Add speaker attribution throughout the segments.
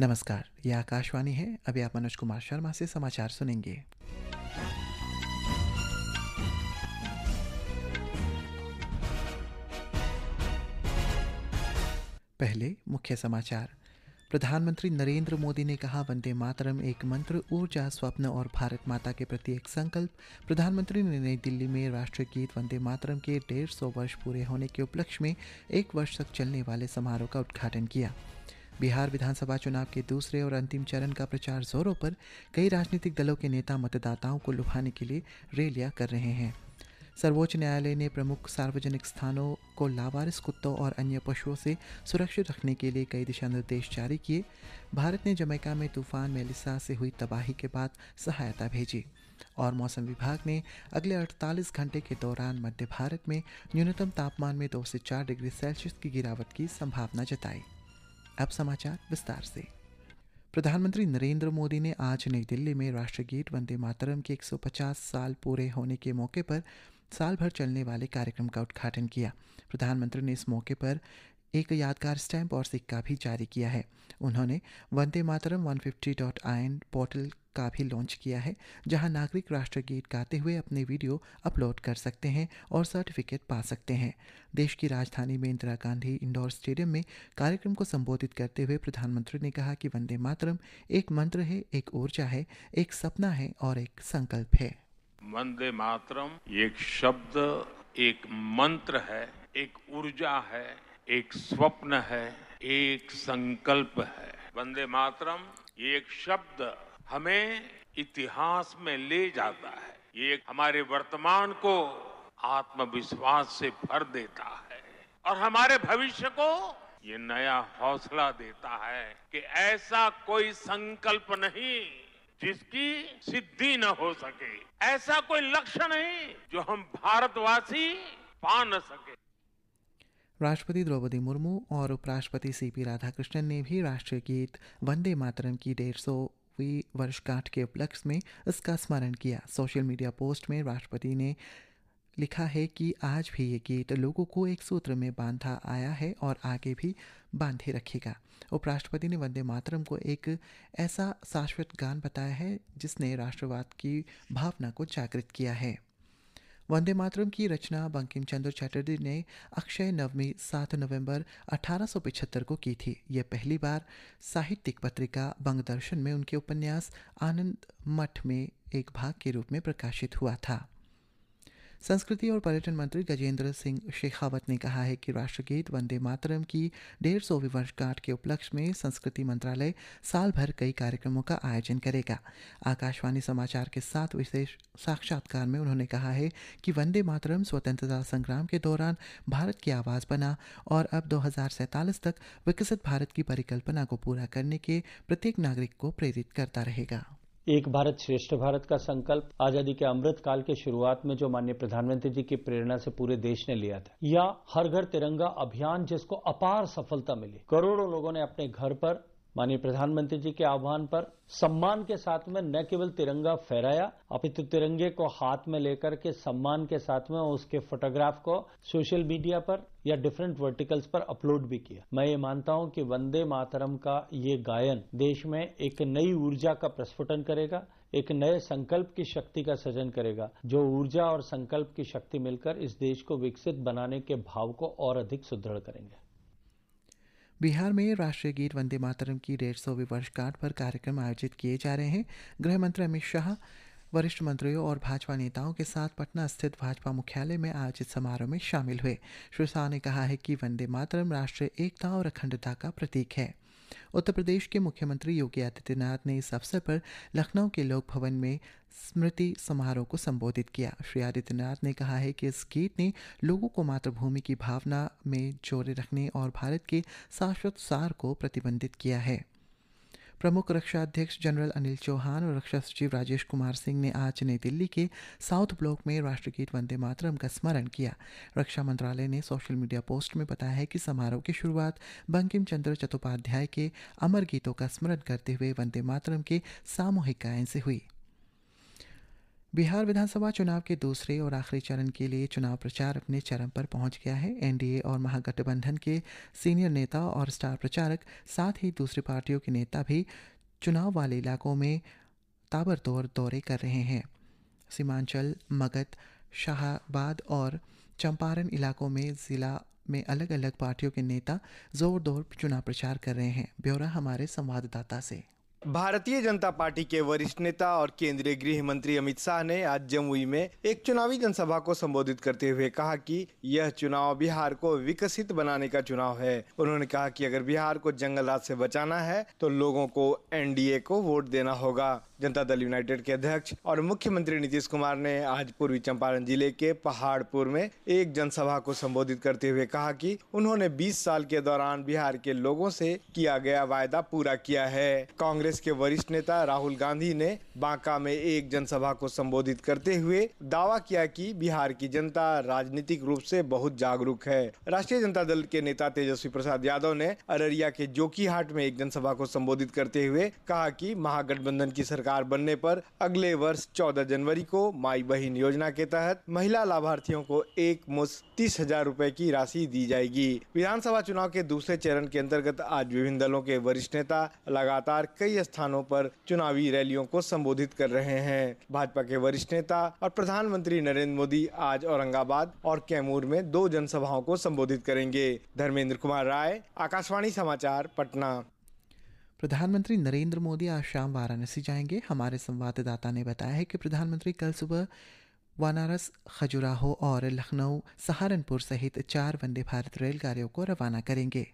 Speaker 1: नमस्कार, ये आकाशवाणी है। अभी आप मनोज कुमार शर्मा से समाचार सुनेंगे। पहले मुख्य समाचार। प्रधानमंत्री नरेंद्र मोदी ने कहा, वंदे मातरम एक मंत्र, ऊर्जा, स्वप्न और भारत माता के प्रति एक संकल्प। प्रधानमंत्री ने नई दिल्ली में राष्ट्रीय गीत वंदे मातरम के 150 वर्ष पूरे होने के उपलक्ष्य में 1 वर्ष तक चलने वाले समारोह का उद्घाटन किया। बिहार विधानसभा चुनाव के दूसरे और अंतिम चरण का प्रचार जोरों पर। कई राजनीतिक दलों के नेता मतदाताओं को लुभाने के लिए रैलियां कर रहे हैं। सर्वोच्च न्यायालय ने प्रमुख सार्वजनिक स्थानों को लावारिस कुत्तों और अन्य पशुओं से सुरक्षित रखने के लिए कई दिशा निर्देश जारी किए। भारत ने जमैका में तूफान मेलिसा से हुई तबाही के बाद सहायता भेजी। और मौसम विभाग ने अगले 48 घंटे के दौरान मध्य भारत में न्यूनतम तापमान में 2 से 4 डिग्री सेल्सियस की गिरावट की संभावना जताई। अब समाचार विस्तार से। प्रधानमंत्री नरेंद्र मोदी ने आज नई दिल्ली में राष्ट्रीय गीत वंदे मातरम के 150 साल पूरे होने के मौके पर साल भर चलने वाले कार्यक्रम का उद्घाटन किया। प्रधानमंत्री ने इस मौके पर एक यादगार स्टैंप और सिक्का भी जारी किया है। उन्होंने वंदे मातरम 150.in पोर्टल का भी लॉन्च किया है, जहां नागरिक राष्ट्रीय गीत गाते हुए अपने वीडियो अपलोड कर सकते हैं और सर्टिफिकेट पा सकते हैं। देश की राजधानी में इंदिरा गांधी इंडोर स्टेडियम में कार्यक्रम को संबोधित करते हुए प्रधानमंत्री ने कहा कि वंदे मातरम एक मंत्र है, एक ऊर्जा है, एक सपना है और एक संकल्प है।
Speaker 2: वंदे मातरम एक शब्द, एक मंत्र है, एक ऊर्जा है, एक स्वप्न है, एक संकल्प है। वंदे मातरम ये एक शब्द हमें इतिहास में ले जाता है। ये हमारे वर्तमान को आत्मविश्वास से भर देता है और हमारे भविष्य को ये नया हौसला देता है कि ऐसा कोई संकल्प नहीं जिसकी सिद्धि न हो सके, ऐसा कोई लक्ष्य नहीं जो हम भारतवासी पा न सके।
Speaker 1: राष्ट्रपति द्रौपदी मुर्मू और उपराष्ट्रपति सीपी राधाकृष्णन ने भी राष्ट्रीय गीत वंदे मातरम की 150वीं वर्षगांठ के उपलक्ष्य में इसका स्मरण किया। सोशल मीडिया पोस्ट में राष्ट्रपति ने लिखा है कि आज भी ये गीत लोगों को एक सूत्र में बांधा आया है और आगे भी बांधे रखेगा। उपराष्ट्रपति ने वंदे मातरम को एक ऐसा शाश्वत गान बताया है जिसने राष्ट्रवाद की भावना को जागृत किया है। वंदे मातरम की रचना बंकिम चंद्र चटर्जी ने अक्षय नवमी 7 नवंबर 1875 को की थी। यह पहली बार साहित्यिक पत्रिका बंगदर्शन में उनके उपन्यास आनंद मठ में एक भाग के रूप में प्रकाशित हुआ था। संस्कृति और पर्यटन मंत्री गजेंद्र सिंह शेखावत ने कहा है कि राष्ट्रगीत वंदे मातरम की 150वीं वर्षगांठ के उपलक्ष्य में संस्कृति मंत्रालय साल भर कई कार्यक्रमों का आयोजन करेगा। आकाशवाणी समाचार के साथ विशेष साक्षात्कार में उन्होंने कहा है कि वंदे मातरम स्वतंत्रता संग्राम के दौरान भारत की आवाज़ बना और अब 2047 तक विकसित भारत की परिकल्पना को पूरा करने के प्रत्येक नागरिक को प्रेरित करता रहेगा।
Speaker 3: एक भारत श्रेष्ठ भारत का संकल्प आजादी के अमृत काल के शुरुआत में जो माननीय प्रधानमंत्री जी की प्रेरणा से पूरे देश ने लिया था, या हर घर तिरंगा अभियान जिसको अपार सफलता मिली। करोड़ों लोगों ने अपने घर पर माननीय प्रधानमंत्री जी के आह्वान पर सम्मान के साथ में न केवल तिरंगा फहराया, अपितु तिरंगे को हाथ में लेकर के सम्मान के साथ में उसके फोटोग्राफ को सोशल मीडिया पर या डिफरेंट वर्टिकल्स पर अपलोड भी किया। मैं ये मानता हूं कि वंदे मातरम का ये गायन देश में एक नई ऊर्जा का प्रस्फुटन करेगा, एक नए संकल्प की शक्ति का सृजन करेगा, जो ऊर्जा और संकल्प की शक्ति मिलकर इस देश को विकसित बनाने के भाव को और अधिक सुदृढ़ करेंगे।
Speaker 1: बिहार में राष्ट्रीय गीत वंदे मातरम की 150वीं वर्षगांठ पर कार्यक्रम आयोजित किए जा रहे हैं। गृह मंत्री अमित शाह वरिष्ठ मंत्रियों और भाजपा नेताओं के साथ पटना स्थित भाजपा मुख्यालय में आयोजित समारोह में शामिल हुए। श्री शाह ने कहा है कि वंदे मातरम राष्ट्रीय एकता और अखंडता का प्रतीक है। उत्तर प्रदेश के मुख्यमंत्री योगी आदित्यनाथ ने इस अवसर पर लखनऊ के लोक भवन में स्मृति समारोह को संबोधित किया। श्री आदित्यनाथ ने कहा है कि इस गीत ने लोगों को मातृभूमि की भावना में जोड़े रखने और भारत के शाश्वत सार को प्रतिबंधित किया है। प्रमुख रक्षा अध्यक्ष जनरल अनिल चौहान और रक्षा सचिव राजेश कुमार सिंह ने आज नई दिल्ली के साउथ ब्लॉक में राष्ट्रगीत वंदे मातरम का स्मरण किया। रक्षा मंत्रालय ने सोशल मीडिया पोस्ट में बताया है कि समारोह की शुरुआत बंकिम चंद्र चट्टोपाध्याय के अमर गीतों का स्मरण करते हुए वंदे मातरम के सामूहिक गायन से हुई। बिहार विधानसभा चुनाव के दूसरे और आखिरी चरण के लिए चुनाव प्रचार अपने चरम पर पहुंच गया है। एनडीए और महागठबंधन के सीनियर नेता और स्टार प्रचारक, साथ ही दूसरी पार्टियों के नेता भी चुनाव वाले इलाकों में ताबड़तोड़ दौरे कर रहे हैं। सीमांचल, मगध, शाहाबाद और चंपारण इलाकों में जिला में अलग अलग पार्टियों के नेता जोरदार चुनाव प्रचार कर रहे हैं। ब्यौरा हमारे संवाददाता से।
Speaker 4: भारतीय जनता पार्टी के वरिष्ठ नेता और केंद्रीय गृह मंत्री अमित शाह ने आज जमुई में एक चुनावी जनसभा को संबोधित करते हुए कहा कि यह चुनाव बिहार को विकसित बनाने का चुनाव है। उन्होंने कहा कि अगर बिहार को जंगल राज से बचाना है तो लोगों को एनडीए को वोट देना होगा। जनता दल यूनाइटेड के अध्यक्ष और मुख्यमंत्री नीतीश कुमार ने आज पूर्वी चंपारण जिले के पहाड़पुर में एक जनसभा को संबोधित करते हुए कहा कि उन्होंने 20 साल के दौरान बिहार के लोगों से किया गया वायदा पूरा किया है। कांग्रेस के वरिष्ठ नेता राहुल गांधी ने बांका में एक जनसभा को संबोधित करते हुए दावा किया कि बिहार की जनता राजनीतिक रूप से बहुत जागरूक है। राष्ट्रीय जनता दल के नेता तेजस्वी प्रसाद यादव ने अररिया के जोकीहाट में एक जनसभा को संबोधित करते हुए कहा कि महागठबंधन की सरकार बनने पर अगले वर्ष 14 जनवरी को माई बहन योजना के तहत महिला लाभार्थियों को एक मुश्त 30,000 रुपए की राशि दी जाएगी। विधानसभा चुनाव के दूसरे चरण के अंतर्गत आज विभिन्न दलों के वरिष्ठ नेता लगातार कई स्थानों पर चुनावी रैलियों को संबोधित कर रहे हैं। भाजपा के वरिष्ठ नेता और प्रधानमंत्री नरेंद्र मोदी आज औरंगाबाद और कैमूर में 2 जनसभाओं को संबोधित करेंगे। धर्मेंद्र कुमार राय, आकाशवाणी समाचार, पटना।
Speaker 1: प्रधानमंत्री नरेंद्र मोदी आज शाम वाराणसी जाएंगे। हमारे संवाददाता ने बताया है कि प्रधानमंत्री कल सुबह वाराणसी, खजुराहो और लखनऊ, सहारनपुर सहित 4 वंदे भारत रेलगाड़ियों को रवाना करेंगे।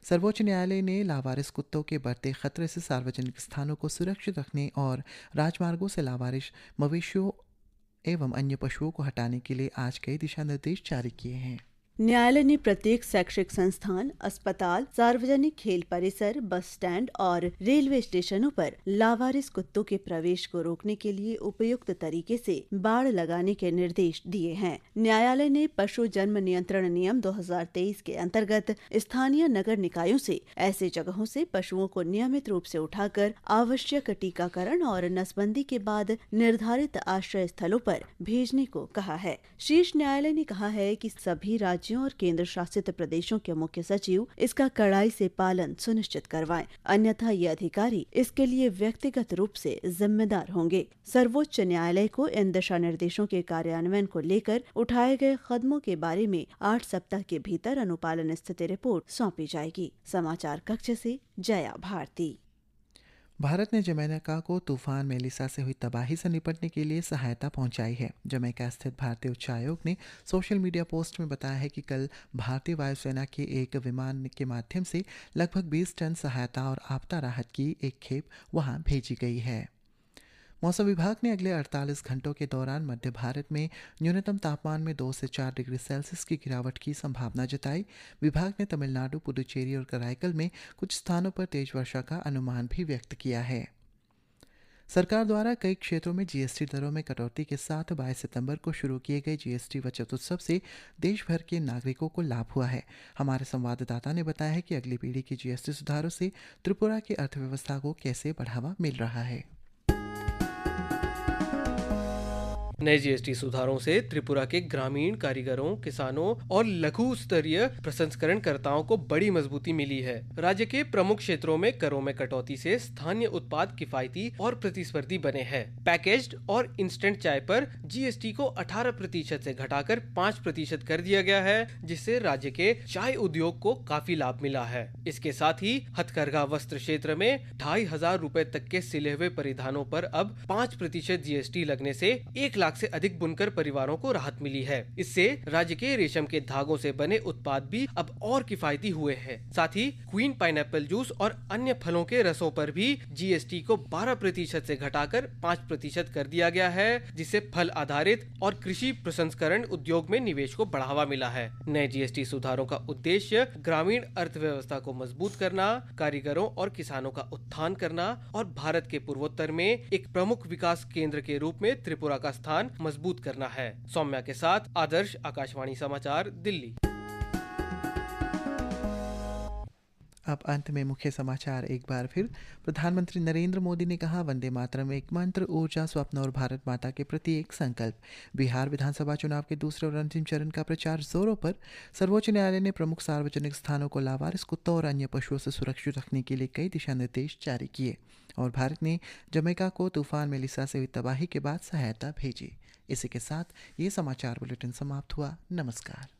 Speaker 1: सर्वोच्च न्यायालय ने लावारिस कुत्तों के बढ़ते खतरे से सार्वजनिक स्थानों को सुरक्षित रखने और राजमार्गों से लावारिस मवेशियों एवं अन्य पशुओं को हटाने के लिए आज कई दिशा निर्देश जारी किए हैं।
Speaker 5: न्यायालय ने प्रत्येक शैक्षिक संस्थान, अस्पताल, सार्वजनिक खेल परिसर, बस स्टैंड और रेलवे स्टेशनों पर लावारिस कुत्तों के प्रवेश को रोकने के लिए उपयुक्त तरीके से बाड़ लगाने के निर्देश दिए हैं। न्यायालय ने पशु जन्म नियंत्रण नियम 2023 के अंतर्गत स्थानीय नगर निकायों से ऐसे जगहों से पशुओं को नियमित रूप से उठाकर आवश्यक टीकाकरण और नसबंदी के बाद निर्धारित आश्रय स्थलों पर भेजने को कहा है। शीर्ष न्यायालय ने कहा है कि सभी राज्यों और केंद्र शासित प्रदेशों के मुख्य सचिव इसका कड़ाई से पालन सुनिश्चित करवाएं, अन्यथा ये अधिकारी इसके लिए व्यक्तिगत रूप से जिम्मेदार होंगे। सर्वोच्च न्यायालय को इन दिशा निर्देशों के कार्यान्वयन को लेकर उठाए गए कदमों के बारे में 8 सप्ताह के भीतर अनुपालन स्थिति रिपोर्ट सौंपी जाएगी। समाचार कक्ष से जया भारती।
Speaker 1: भारत ने जमैका को तूफान मेलिसा से हुई तबाही से निपटने के लिए सहायता पहुंचाई है। जमैका स्थित भारतीय उच्चायोग ने सोशल मीडिया पोस्ट में बताया है कि कल भारतीय वायुसेना के एक विमान के माध्यम से लगभग 20 टन सहायता और आपदा राहत की एक खेप वहां भेजी गई है। मौसम विभाग ने अगले 48 घंटों के दौरान मध्य भारत में न्यूनतम तापमान में 2 से 4 डिग्री सेल्सियस की गिरावट की संभावना जताई। विभाग ने तमिलनाडु, पुडुचेरी और कराईकल में कुछ स्थानों पर तेज वर्षा का अनुमान भी व्यक्त किया है। सरकार द्वारा कई क्षेत्रों में जीएसटी दरों में कटौती के साथ 22 सितंबर को शुरू किए गए जीएसटी बचत उत्सव से देश भर के नागरिकों को लाभ हुआ है। हमारे संवाददाता ने बताया है कि अगली पीढ़ी के जीएसटी सुधारों से त्रिपुरा की अर्थव्यवस्था को कैसे बढ़ावा मिल रहा है।
Speaker 6: नए जीएसटी सुधारों से त्रिपुरा के ग्रामीण कारीगरों, किसानों और लघु स्तरीय प्रसंस्करणकर्ताओं को बड़ी मजबूती मिली है। राज्य के प्रमुख क्षेत्रों में करों में कटौती से स्थानीय उत्पाद किफायती और प्रतिस्पर्धी बने हैं। पैकेज्ड और इंस्टेंट चाय पर जीएसटी को 18% से घटाकर 5% कर दिया गया है, जिससे राज्य के चाय उद्योग को काफी लाभ मिला है। इसके साथ ही हथकरघा वस्त्र क्षेत्र में 2,500 रुपए तक के सिले हुए परिधानों पर अब 5% जीएसटी लगने से 1 लाख से अधिक बुनकर परिवारों को राहत मिली है। इससे राज्य के रेशम के धागों से बने उत्पाद भी अब और किफायती हुए हैं। साथ ही क्वीन पाइनएप्पल जूस और अन्य फलों के रसों पर भी जीएसटी को 12% से घटाकर 5% कर दिया गया है, जिससे फल आधारित और कृषि प्रसंस्करण उद्योग में निवेश को बढ़ावा मिला है। नए जीएसटी सुधारों का उद्देश्य ग्रामीण अर्थव्यवस्था को मजबूत करना, कारीगरों और किसानों का उत्थान करना और भारत के पूर्वोत्तर में एक प्रमुख विकास केंद्र के रूप में त्रिपुरा का स्थान मजबूत करना है। सौम्या के साथ आदर्श, आकाशवाणी समाचार, दिल्ली।
Speaker 1: अब अंत में मुख्य समाचार एक बार फिर। प्रधानमंत्री नरेंद्र मोदी ने कहा, वंदे मातरम एक मंत्र, ऊर्जा, स्वप्न और भारत माता के प्रति एक संकल्प। बिहार विधानसभा चुनाव के दूसरे और अंतिम चरण का प्रचार जोरों पर। सर्वोच्च न्यायालय ने प्रमुख सार्वजनिक स्थानों को लावारिस कुत्तों और अन्य पशुओं से सुरक्षित रखने के लिए कई दिशा निर्देश जारी किए। और भारत ने जमैका को तूफान मेलिसा से हुई तबाही के बाद सहायता भेजी। इसी के साथ ये समाचार बुलेटिन समाप्त हुआ। नमस्कार।